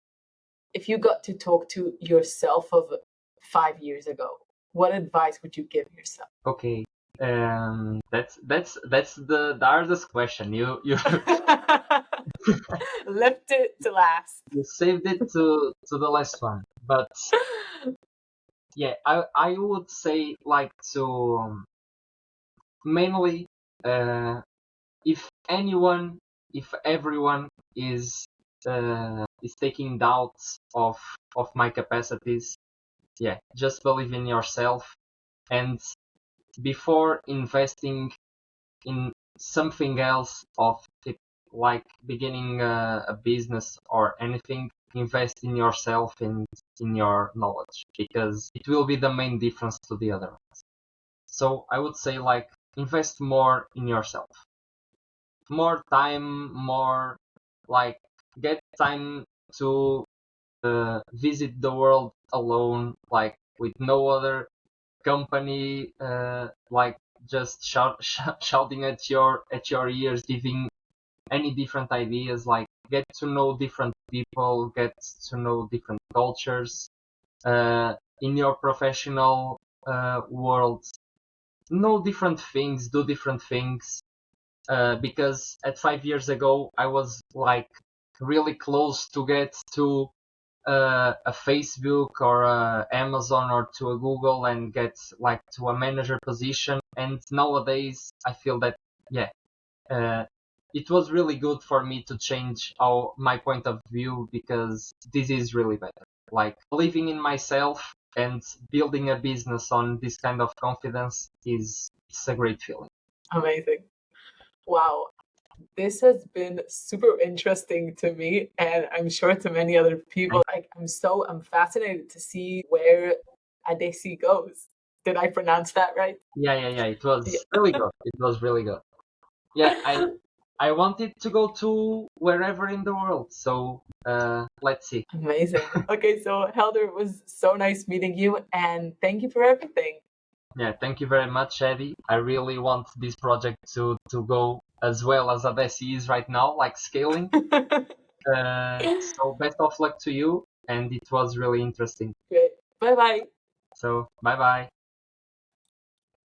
if you got to talk to yourself of 5 years ago? What advice would you give yourself? Okay, that's the hardest question. You Left it to last. you saved it to the last one, but yeah, I would say like to mainly if everyone is taking doubts of my capacities, yeah, just believe in yourself, and before investing in something else of it, like beginning a business or anything, invest in yourself and in your knowledge, because it will be the main difference to the other ones. So I would say like invest more in yourself, more time, more like get time to visit the world alone, like with no other company, like just shouting at your ears, giving any different ideas, like get to know different people, get to know different cultures in your professional world, know different things, do different things. Because at 5 years ago, I was like really close to get to a Facebook or a Amazon or to a Google and get like to a manager position. And nowadays, I feel that yeah, uh, it was really good for me to change my point of view, because this is really better. Like believing in myself and building a business on this kind of confidence it's a great feeling. Amazing. Wow. This has been super interesting to me, and I'm sure to many other people. I'm fascinated to see where ADECI goes. Did I pronounce that right? Yeah. It was really good. It was really good. Yeah, I wanted to go to wherever in the world. So let's see. Amazing. Okay, so Helder, it was so nice meeting you, and thank you for everything. Yeah, thank you very much, Eddie. I really want this project to go as well as ADECI is right now, like scaling. So best of luck to you, and it was really interesting. Great. Bye bye. So bye bye.